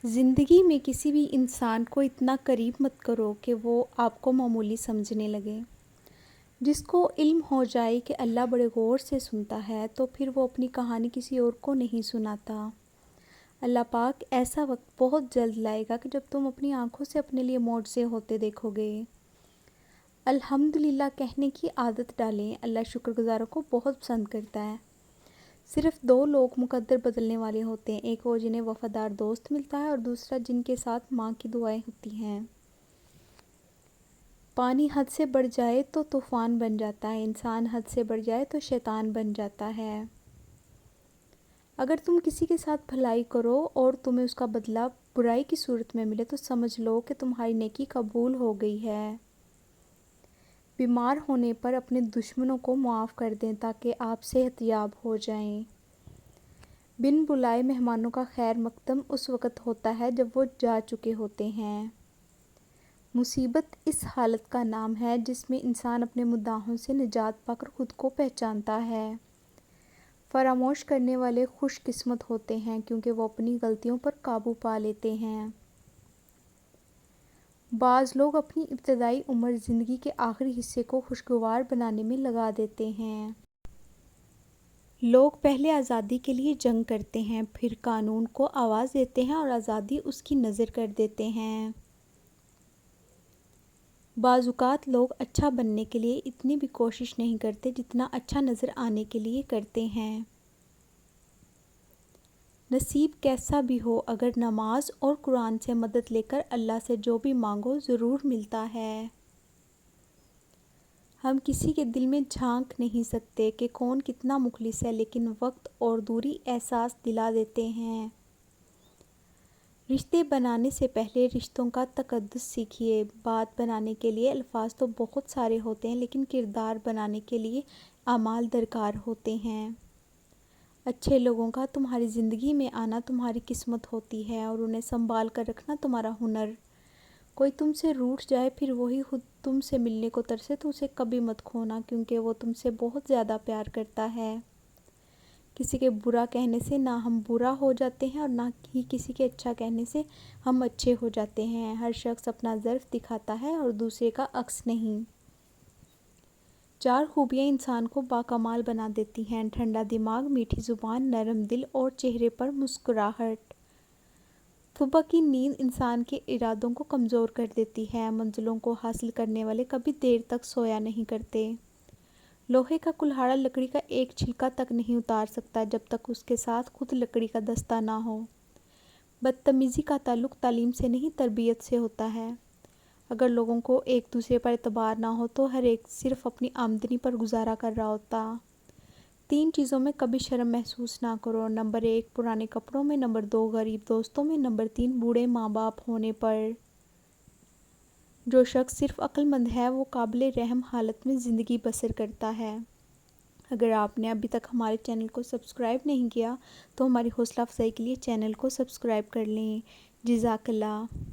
زندگی میں کسی بھی انسان کو اتنا قریب مت کرو کہ وہ آپ کو معمولی سمجھنے لگے۔ جس کو علم ہو جائے کہ اللہ بڑے غور سے سنتا ہے تو پھر وہ اپنی کہانی کسی اور کو نہیں سناتا۔ اللہ پاک ایسا وقت بہت جلد لائے گا کہ جب تم اپنی آنکھوں سے اپنے لیے معجزے ہوتے دیکھو گے۔ الحمدللہ کہنے کی عادت ڈالیں، اللہ شکر گزاروں کو بہت پسند کرتا ہے۔ صرف دو لوگ مقدر بدلنے والے ہوتے ہیں، ایک وہ جنہیں وفادار دوست ملتا ہے اور دوسرا جن کے ساتھ ماں کی دعائیں ہوتی ہیں۔ پانی حد سے بڑھ جائے تو طوفان بن جاتا ہے، انسان حد سے بڑھ جائے تو شیطان بن جاتا ہے۔ اگر تم کسی کے ساتھ بھلائی کرو اور تمہیں اس کا بدلہ برائی کی صورت میں ملے تو سمجھ لو کہ تمہاری نیکی قبول ہو گئی ہے۔ بیمار ہونے پر اپنے دشمنوں کو معاف کر دیں تاکہ آپ صحت یاب ہو جائیں۔ بن بلائے مہمانوں کا خیر مقدم اس وقت ہوتا ہے جب وہ جا چکے ہوتے ہیں۔ مصیبت اس حالت کا نام ہے جس میں انسان اپنے مداحوں سے نجات پا کر خود کو پہچانتا ہے۔ فراموش کرنے والے خوش قسمت ہوتے ہیں کیونکہ وہ اپنی غلطیوں پر قابو پا لیتے ہیں۔ بعض لوگ اپنی ابتدائی عمر زندگی کے آخری حصے کو خوشگوار بنانے میں لگا دیتے ہیں۔ لوگ پہلے آزادی کے لیے جنگ کرتے ہیں، پھر قانون کو آواز دیتے ہیں اور آزادی اس کی نذر کر دیتے ہیں۔ بعض اوقات لوگ اچھا بننے کے لیے اتنی بھی کوشش نہیں کرتے جتنا اچھا نظر آنے کے لیے کرتے ہیں۔ نصیب کیسا بھی ہو، اگر نماز اور قرآن سے مدد لے کر اللہ سے جو بھی مانگو ضرور ملتا ہے۔ ہم کسی کے دل میں جھانک نہیں سکتے کہ کون کتنا مخلص ہے، لیکن وقت اور دوری احساس دلا دیتے ہیں۔ رشتے بنانے سے پہلے رشتوں کا تقدس سیکھیے۔ بات بنانے کے لیے الفاظ تو بہت سارے ہوتے ہیں لیکن کردار بنانے کے لیے اعمال درکار ہوتے ہیں۔ اچھے لوگوں کا تمہاری زندگی میں آنا تمہاری قسمت ہوتی ہے اور انہیں سنبھال کر رکھنا تمہارا ہنر۔ کوئی تم سے روٹھ جائے پھر وہی خود تم سے ملنے کو ترسے تو اسے کبھی مت کھونا کیونکہ وہ تم سے بہت زیادہ پیار کرتا ہے۔ کسی کے برا کہنے سے نہ ہم برا ہو جاتے ہیں اور نہ ہی کسی کے اچھا کہنے سے ہم اچھے ہو جاتے ہیں۔ ہر شخص اپنا ظرف دکھاتا ہے اور دوسرے کا عکس نہیں۔ 4 خوبیاں انسان کو باکمال بنا دیتی ہیں: ٹھنڈا دماغ، میٹھی زبان، نرم دل اور چہرے پر مسکراہٹ۔ صبح کی نیند انسان کے ارادوں کو کمزور کر دیتی ہے۔ منزلوں کو حاصل کرنے والے کبھی دیر تک سویا نہیں کرتے۔ لوہے کا کلہاڑا لکڑی کا ایک چھلکا تک نہیں اتار سکتا جب تک اس کے ساتھ خود لکڑی کا دستہ نہ ہو۔ بدتمیزی کا تعلق تعلیم سے نہیں تربیت سے ہوتا ہے۔ اگر لوگوں کو ایک دوسرے پر اعتبار نہ ہو تو ہر ایک صرف اپنی آمدنی پر گزارا کر رہا ہوتا۔ 3 چیزوں میں کبھی شرم محسوس نہ کرو: نمبر 1 پرانے کپڑوں میں، نمبر 2 غریب دوستوں میں، نمبر 3 بوڑھے ماں باپ ہونے پر۔ جو شخص صرف عقل مند ہے وہ قابل رحم حالت میں زندگی بسر کرتا ہے۔ اگر آپ نے ابھی تک ہمارے چینل کو سبسکرائب نہیں کیا تو ہماری حوصلہ افزائی کے لیے چینل کو سبسکرائب کر لیں۔ جزاک اللہ۔